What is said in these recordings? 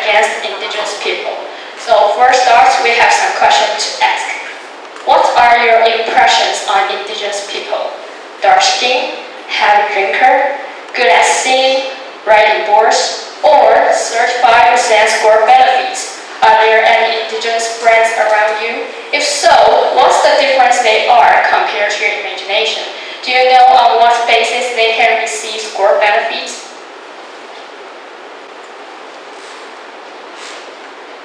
against Indigenous people. So for starters, we have some questions to ask. What are your impressions on Indigenous people? Dark skin, heavy drinker, good at singing, riding boards, or 35% score benefits? Are there any Indigenous friends around you? If so, what's the difference they are compared to your imagination? Do you know on what basis they can receive score benefits?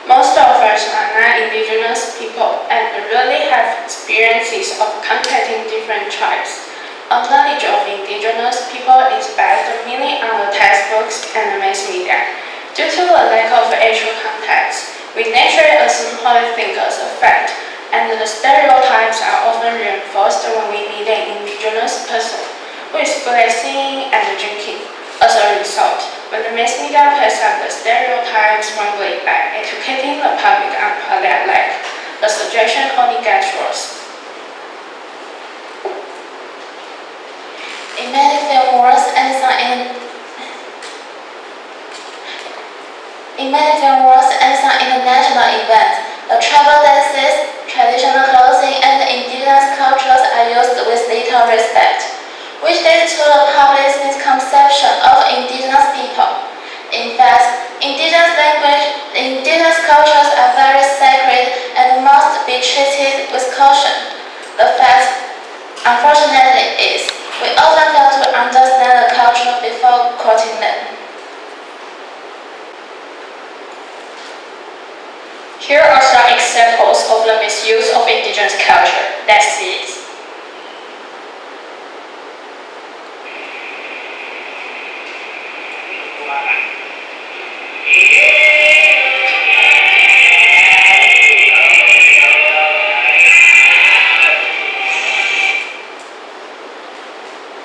Most of us are non-Indigenous people and really have experiences of contacting different tribes. Our knowledge of Indigenous people is based mainly on the textbooks and the mass media. Due to the lack of actual contacts, we naturally assume other things as a fact, and the stereotypes are often reinforced when we meet an Indigenous person who is good at singing and drinking. As a result, when the mass media plays up the stereotypes wrongly by educating the public on their lack, the situation only gets worse. It made it feel worse and some international events. The tribal dances, traditional clothing, and indigenous cultures are used with little respect, which leads to the public's misconception of Indigenous people. In fact, Indigenous language, Indigenous cultures are very sacred and must be treated with caution. The fact, unfortunately, is we often fail to understand the culture before quoting them. Here are some examples of the misuse of Indigenous culture. Let's see it.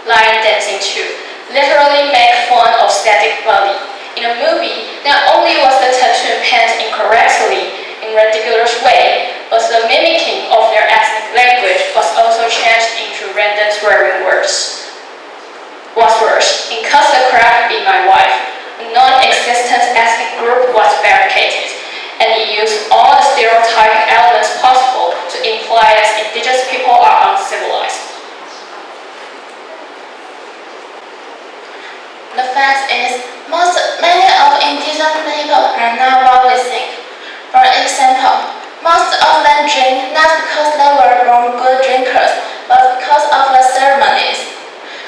Line dancing too. Literally make fun of static body. In a movie, not only was the tattoo painted incorrectly in a ridiculous way, but the mimicking of their ethnic language was also changed into random swearing words. What's worse, in Cut the Crap Be My Wife, a non-existent ethnic group was barricaded, and it used all the stereotypic elements possible to imply that Indigenous people are uncivilized. The fact is, many of Indigenous people are not what we think. For example, most of them drink not because they were born good drinkers, but because of the ceremonies.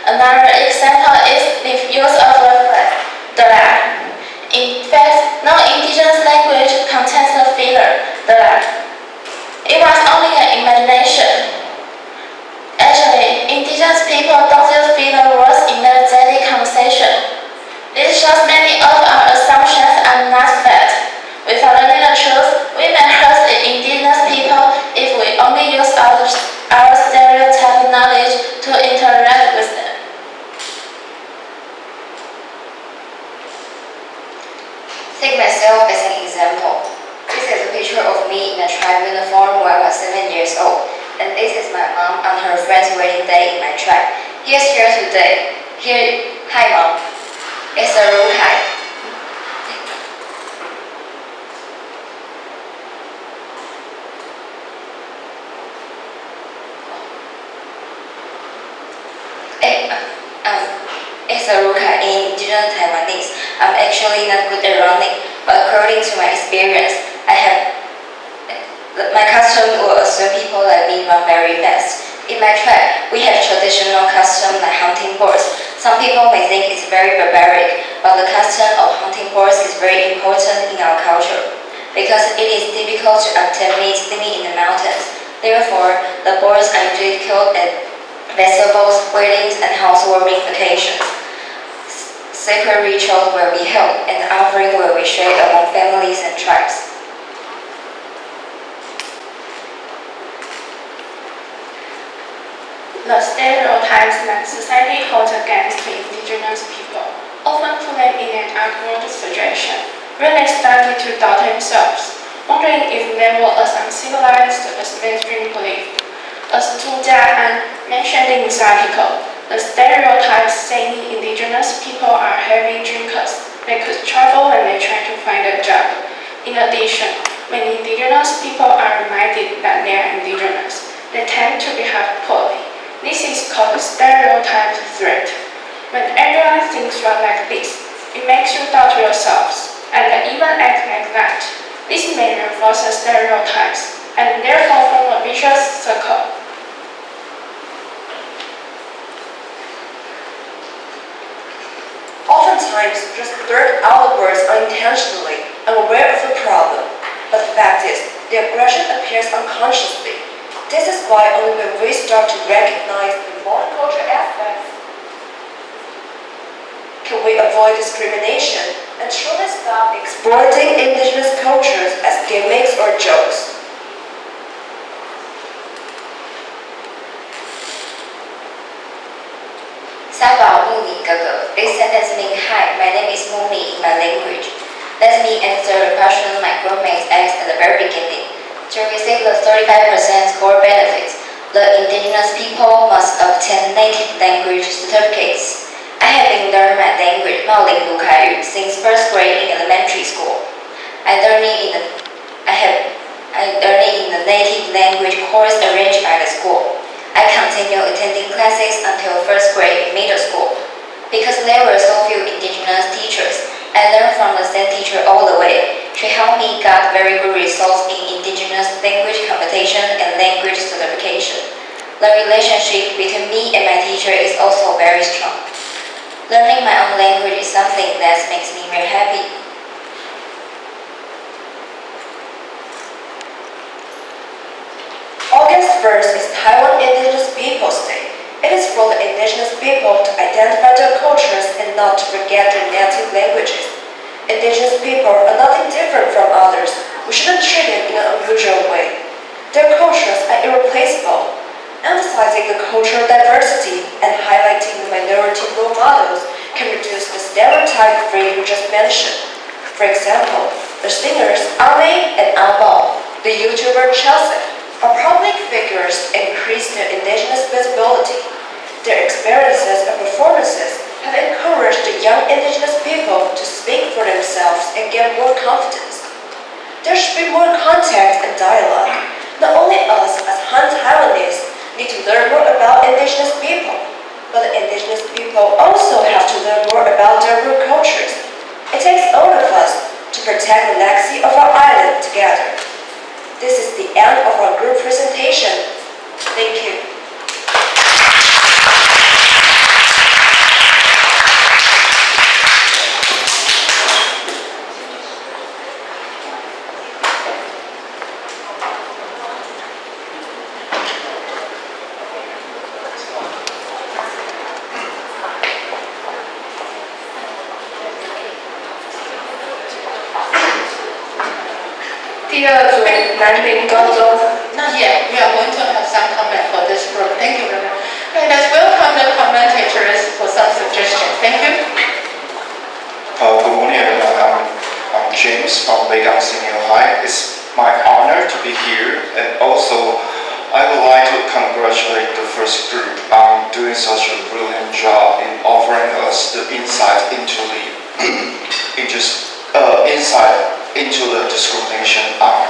Another example is the use of the phrase, "dala." In fact, no Indigenous language contains the filler, "dala." It was only an imagination. Actually, Indigenous people don't use filler words in their daily conversation. This shows many of our assumptions are not fact. Without learning the truth, we may hurt the Indigenous people if we only use our stereotype knowledge to interact with them. Take myself as an example. This is a picture of me in a tribe uniform when I was 7 years old, and this is my mom on her friend's wedding day in my tribe. Here's here today. Hi mom. It's a Rukai. It's a Rukai in Indigenous Taiwanese. I'm actually not good at running, but according to my experience, my custom will assume people like me run very fast. In my tribe, we have traditional customs like hunting horse. Some people may think it's very barbaric, but the custom of hunting horse is very important in our culture because it is difficult to obtain meat living in the mountains. Therefore, the boars are usually killed at festivals, weddings, and housewarming occasions. Sacred rituals will be held, and the offering will be shared among families and tribes. The stereotypes that society holds against Indigenous people often put them in an awkward situation, where they started to doubt themselves, wondering if they were as uncivilized as mainstream believed. As Tu Jian mentioned in this article, The stereotypes saying indigenous people are heavy drinkers. They could travel when they try to find a job. In addition, when indigenous people are reminded that they are indigenous, they tend to behave poorly. This is called the stereotype threat. When everyone thinks you are like this, it makes you doubt yourselves, and even act like that. This may reinforce the stereotypes, and therefore form a vicious circle. Oftentimes, just blurt out the words unintentionally, unaware of the problem. But the fact is, the aggression appears unconsciously. This is why only when we start to recognize the monoculture aspects can we avoid discrimination and truly stop exploiting indigenous cultures as gimmicks or jokes. This sentence means hi, my name is Mumi in my language. Let me answer the question my groupmates asked at the very beginning. To receive the 35% score benefits, the indigenous people must obtain native language certificates. I have been learning my language, since first grade in elementary school. I learned in the native language course arranged by the school. I continue attending classes until first grade in middle school. Because there were so few indigenous teachers, I learned from the same teacher all the way. She helped me get very good results in indigenous language competition and language certification. The relationship between me and my teacher is also very strong. Learning my own language is something that makes me very happy. August 1st is Taiwan Indigenous Peoples Day. It is for the indigenous people to identify their cultures and not to forget their native languages. Indigenous people are nothing different from others. We shouldn't treat them in an unusual way. Their cultures are irreplaceable. Emphasizing the cultural diversity and highlighting the minority role models can reduce the stereotype phrase we just mentioned. For example, the singers Ame and Abao, the YouTuber Chelsea, are public figures and increase their indigenous visibility. Their experiences and performances have encouraged the young indigenous people to speak for themselves and get more confidence. There should be more contact and dialogue. Not only us as Han Taiwanese need to learn more about indigenous people, but the indigenous people also have to learn more about their root cultures. It takes all of us to protect the legacy of our island together. This is the end of our group presentation. Thank you. Yeah, we are going to have some comment for this group. Thank you very much. And let's welcome the commentators for some suggestions. Thank you. Good morning, everyone. I'm James from Beigang Senior High. It's my honor to be here, and also I would like to congratulate the first group on doing such a brilliant job in offering us the insight into the discrimination on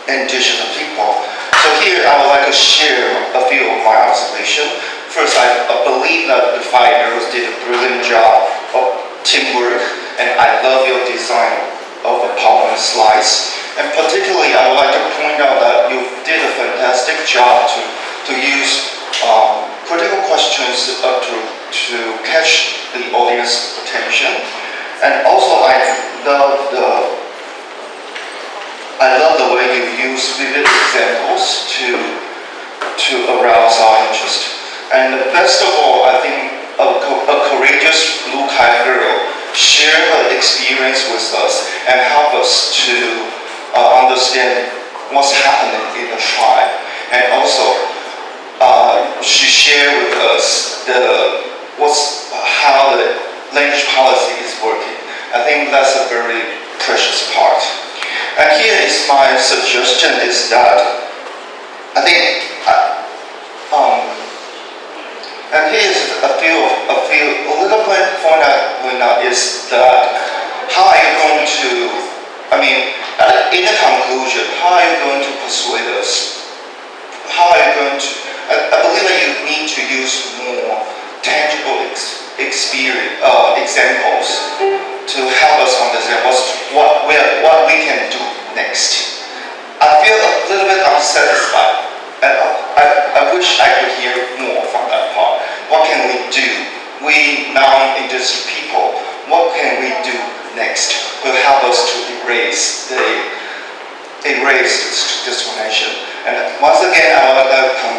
indigenous people. So here I would like to share a few of my observations. First, I believe that the 5 girls did a brilliant job of teamwork, and I love your design of the PowerPoint slides. And particularly, I would like to point out that you did a fantastic job to use critical questions to catch the audience attention. And also, I love the way you use vivid examples to arouse our interest. And best of all, I think a courageous blue Kai girl share her experience with us and help us to understand what's happening in the tribe. And also, she shared with us how the language policy is working. I think that's a very precious part. And here is my suggestion is that I think And here's a little point out is that how are you going to, in the conclusion, how are you going to persuade us? How are you going to, I believe that you need to use more tangible examples to help us understand what we can do next. I feel a little bit unsatisfied, and I wish I could hear more from that part. What can we do? We non-Indigenous people, what can we do next to help us to erase discrimination? And once again, I would like to